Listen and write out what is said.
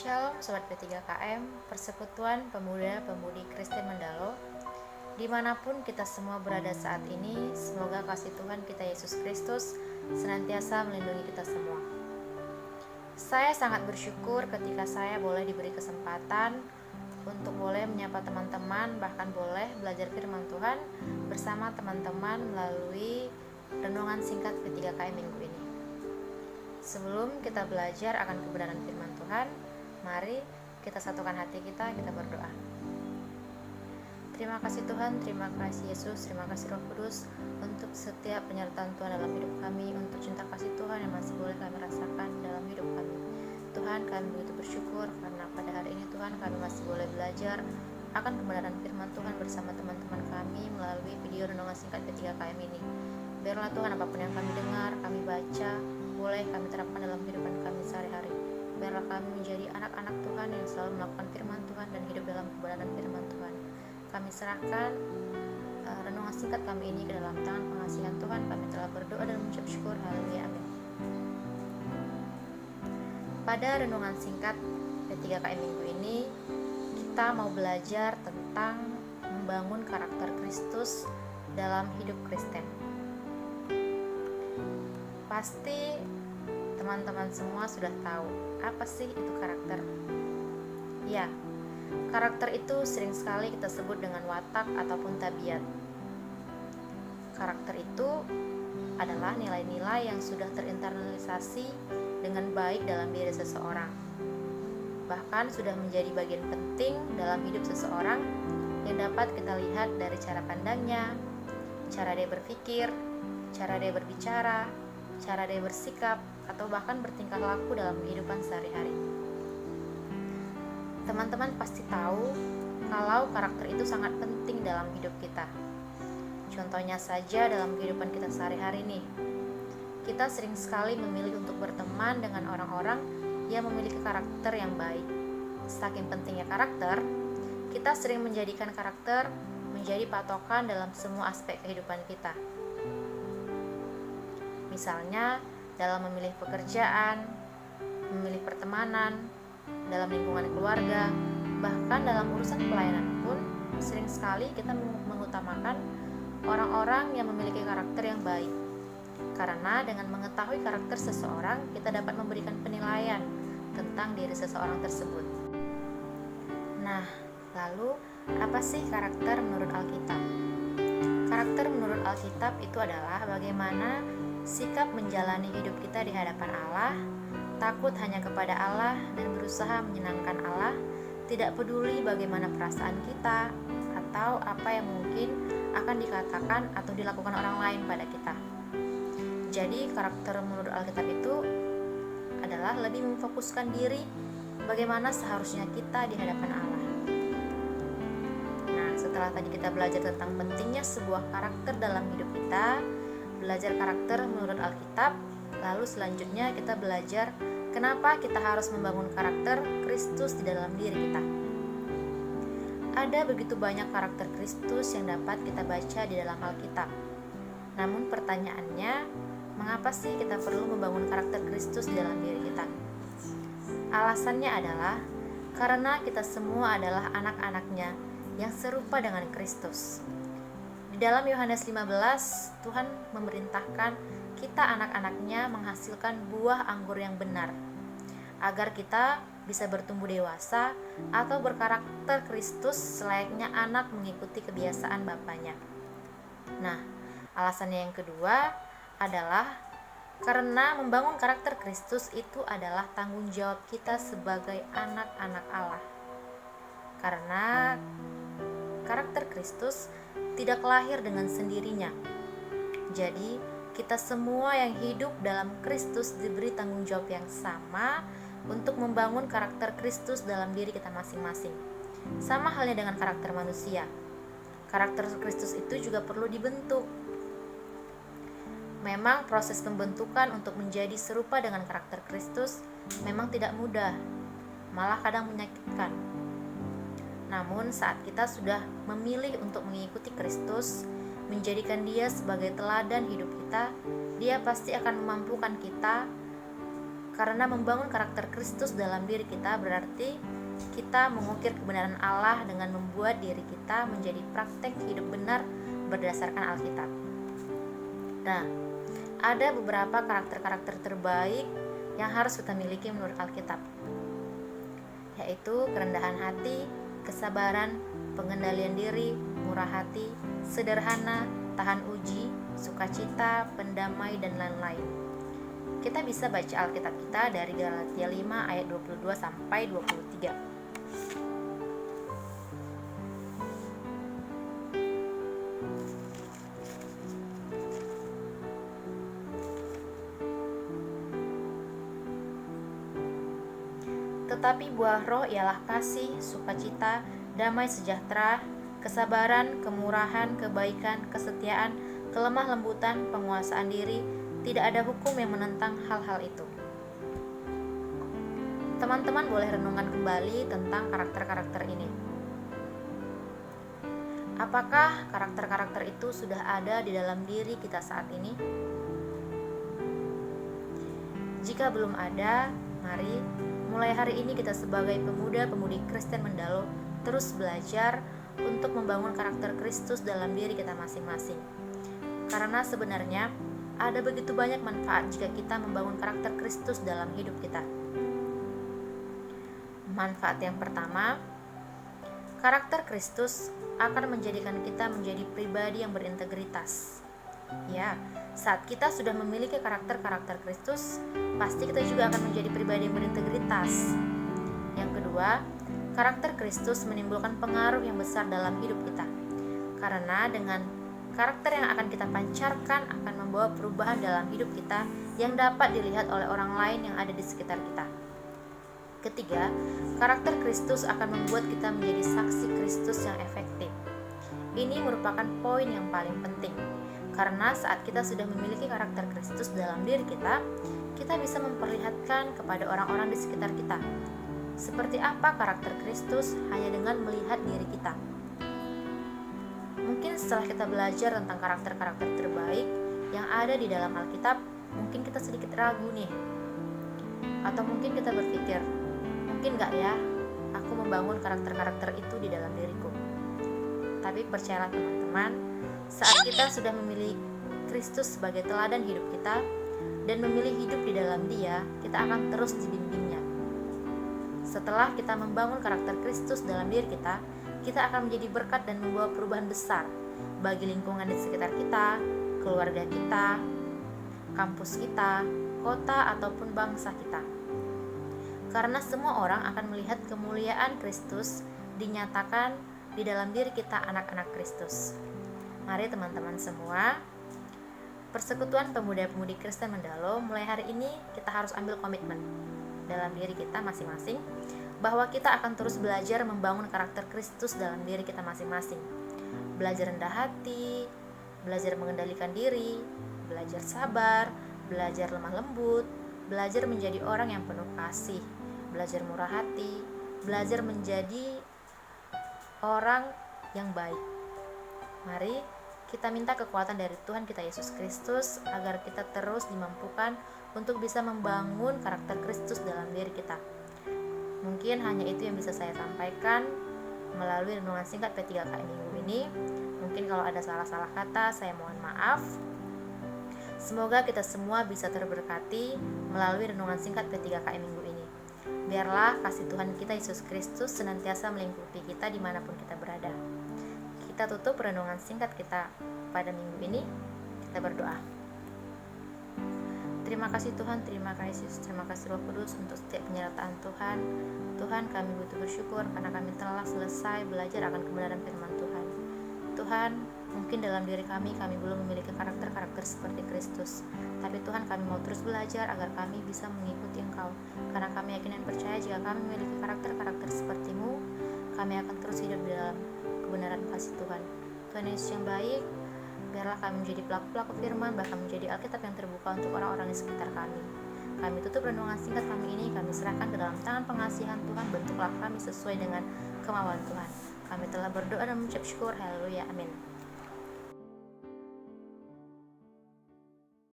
Shalom Sobat P3KM, Persekutuan Pemuda-Pemudi Kristen Mendalo. Dimanapun kita semua berada saat ini, semoga kasih Tuhan kita Yesus Kristus senantiasa melindungi kita semua. Saya sangat bersyukur ketika saya boleh diberi kesempatan untuk boleh menyapa teman-teman, bahkan boleh belajar firman Tuhan bersama teman-teman melalui renungan singkat P3KM minggu ini. Sebelum kita belajar akan kebenaran firman Tuhan, mari kita satukan hati kita berdoa. Terima kasih Tuhan, terima kasih Yesus, terima kasih Roh Kudus untuk setiap penyertaan Tuhan dalam hidup kami, untuk cinta kasih Tuhan yang masih boleh kami rasakan dalam hidup kami. Tuhan, kami begitu bersyukur karena pada hari ini Tuhan kami masih boleh belajar akan kebenaran firman Tuhan bersama teman-teman kami melalui video renungan singkat P3KM ini. Biarlah Tuhan apapun yang kami dengar, kami baca, boleh kami terapkan dalam kehidupan kami sehari-hari. Biarlah kami menjadi anak-anak Tuhan yang selalu melakukan firman Tuhan dan hidup dalam kebenaran firman Tuhan. Kami serahkan renungan singkat kami ini ke dalam tangan pengasihan Tuhan. Kami telah berdoa dan mengucap syukur. Haleluya, amin. Pada renungan singkat P3KM minggu ini, kita mau belajar tentang membangun karakter Kristus dalam hidup Kristen. Pasti teman-teman semua sudah tahu apa sih itu karakter. Ya, karakter itu sering sekali kita sebut dengan watak ataupun tabiat. Karakter itu adalah nilai-nilai yang sudah terinternalisasi dengan baik dalam diri seseorang. Bahkan sudah menjadi bagian penting dalam hidup seseorang yang dapat kita lihat dari cara pandangnya, cara dia berpikir, cara dia berbicara, cara dia bersikap, atau bahkan bertingkah laku dalam kehidupan sehari-hari. Teman-teman pasti tahu kalau karakter itu sangat penting dalam hidup kita. Contohnya saja dalam kehidupan kita sehari-hari nih. Kita sering sekali memilih untuk berteman dengan orang-orang yang memiliki karakter yang baik. Saking pentingnya karakter, kita sering menjadikan karakter menjadi patokan dalam semua aspek kehidupan kita. Misalnya, dalam memilih pekerjaan, memilih pertemanan, dalam lingkungan keluarga, bahkan dalam urusan pelayanan pun sering sekali kita mengutamakan orang-orang yang memiliki karakter yang baik. Karena dengan mengetahui karakter seseorang, kita dapat memberikan penilaian tentang diri seseorang tersebut. Nah, lalu apa sih karakter menurut Alkitab? Karakter menurut Alkitab itu adalah bagaimana sikap menjalani hidup kita di hadapan Allah, takut hanya kepada Allah dan berusaha menyenangkan Allah, tidak peduli bagaimana perasaan kita atau apa yang mungkin akan dikatakan atau dilakukan orang lain pada kita. Jadi karakter menurut Alkitab itu adalah lebih memfokuskan diri bagaimana seharusnya kita di hadapan Allah. Nah, setelah tadi kita belajar tentang pentingnya sebuah karakter dalam hidup kita, belajar karakter menurut Alkitab, lalu selanjutnya kita belajar kenapa kita harus membangun karakter Kristus di dalam diri kita. Ada begitu banyak karakter Kristus yang dapat kita baca di dalam Alkitab. Namun pertanyaannya, mengapa sih kita perlu membangun karakter Kristus di dalam diri kita? Alasannya adalah karena kita semua adalah anak-anaknya yang serupa dengan Kristus. Di dalam Yohanes 15, Tuhan memerintahkan kita anak-anaknya menghasilkan buah anggur yang benar, agar kita bisa bertumbuh dewasa atau berkarakter Kristus selayaknya anak mengikuti kebiasaan bapaknya. Nah, alasannya yang kedua adalah karena membangun karakter Kristus itu adalah tanggung jawab kita sebagai anak-anak Allah. Karena karakter Kristus tidak lahir dengan sendirinya. Jadi, kita semua yang hidup dalam Kristus diberi tanggung jawab yang sama untuk membangun karakter Kristus dalam diri kita masing-masing. Sama halnya dengan karakter manusia. Karakter Kristus itu juga perlu dibentuk. Memang proses pembentukan untuk menjadi serupa dengan karakter Kristus memang tidak mudah, malah kadang menyakitkan. Namun saat kita sudah memilih untuk mengikuti Kristus, menjadikan Dia sebagai teladan hidup kita, Dia pasti akan memampukan kita Karena membangun karakter Kristus dalam diri kita berarti kita mengukir kebenaran Allah dengan membuat diri kita menjadi praktek hidup benar berdasarkan Alkitab. Nah, ada beberapa karakter-karakter terbaik yang harus kita miliki menurut Alkitab, yaitu kerendahan hati, kesabaran, pengendalian diri, murah hati, sederhana, tahan uji, sukacita, pendamai, dan lain-lain. Kita bisa baca Alkitab kita dari Galatia 5 ayat 22 sampai 23. Tetapi buah roh ialah kasih, sukacita, damai sejahtera, kesabaran, kemurahan, kebaikan, kesetiaan, kelemah lembutan, penguasaan diri. Tidak ada hukum yang menentang hal-hal itu. Teman-teman boleh renungkan kembali tentang karakter-karakter ini. Apakah karakter-karakter itu sudah ada di dalam diri kita saat ini? Jika belum ada, mari mulai hari ini kita sebagai pemuda-pemudi Kristen Mendalo terus belajar untuk membangun karakter Kristus dalam diri kita masing-masing. Karena sebenarnya ada begitu banyak manfaat jika kita membangun karakter Kristus dalam hidup kita. Manfaat yang pertama, karakter Kristus akan menjadikan kita menjadi pribadi yang berintegritas. Ya, saat kita sudah memiliki karakter-karakter Kristus, pasti kita juga akan menjadi pribadi yang berintegritas. Yang kedua, karakter Kristus menimbulkan pengaruh yang besar dalam hidup kita. Karena dengan karakter yang akan kita pancarkan akan membawa perubahan dalam hidup kita yang dapat dilihat oleh orang lain yang ada di sekitar kita. Ketiga, karakter Kristus akan membuat kita menjadi saksi Kristus yang efektif. Ini merupakan poin yang paling penting. Karena saat kita sudah memiliki karakter Kristus dalam diri kita bisa memperlihatkan kepada orang-orang di sekitar kita seperti apa karakter Kristus hanya dengan melihat diri kita. Mungkin setelah kita belajar tentang karakter-karakter terbaik yang ada di dalam Alkitab, mungkin kita sedikit ragu nih. Atau mungkin kita berpikir, mungkin gak ya aku membangun karakter-karakter itu di dalam diriku. Tapi percayalah teman-teman, saat kita sudah memilih Kristus sebagai teladan hidup kita dan memilih hidup di dalam Dia, kita akan terus dibimbingnya. Setelah kita membangun karakter Kristus dalam diri kita akan menjadi berkat dan membawa perubahan besar bagi lingkungan di sekitar kita, keluarga kita, kampus kita, kota ataupun bangsa kita. Karena semua orang akan melihat kemuliaan Kristus dinyatakan di dalam diri kita anak-anak Kristus. Mari teman-teman semua, Persekutuan Pemuda-Pemudi Kristen Mendalo, mulai hari ini kita harus ambil komitmen dalam diri kita masing-masing bahwa kita akan terus belajar membangun karakter Kristus dalam diri kita masing-masing. Belajar rendah hati, belajar mengendalikan diri, belajar sabar, belajar lemah lembut, belajar menjadi orang yang penuh kasih, belajar murah hati, belajar menjadi orang yang baik. Mari kita minta kekuatan dari Tuhan kita Yesus Kristus agar kita terus dimampukan untuk bisa membangun karakter Kristus dalam diri kita. Mungkin hanya itu yang bisa saya sampaikan melalui renungan singkat P3KI minggu ini. Mungkin kalau ada salah-salah kata, saya mohon maaf. Semoga kita semua bisa terberkati melalui renungan singkat P3KI minggu ini. Biarlah kasih Tuhan kita Yesus Kristus senantiasa melingkupi kita dimanapun kita berada. Kita tutup renungan singkat kita pada minggu ini. Kita berdoa. Terima kasih Tuhan, terima kasih Yesus, terima kasih Roh Kudus untuk setiap penyertaan Tuhan. Tuhan, kami butuh bersyukur karena kami telah selesai belajar akan kebenaran firman Tuhan. Tuhan, mungkin dalam diri kami belum memiliki karakter-karakter seperti Kristus. Tapi Tuhan, kami mau terus belajar agar kami bisa mengikuti Engkau. Karena kami yakin dan percaya jika kami memiliki karakter-karakter seperti-Mu, kami akan terus hidup di dalam kebenaran kasih Tuhan. Tuhan Yesus yang baik, biarlah kami menjadi pelaku-pelaku firman, bahkan menjadi Alkitab yang terbuka untuk orang-orang di sekitar kami. Kami tutup renungan singkat kami ini, kami serahkan ke dalam tangan pengasihan Tuhan. Bentuklah kami sesuai dengan kemauan Tuhan. Kami telah berdoa dan mengucap syukur. Haleluya, amin.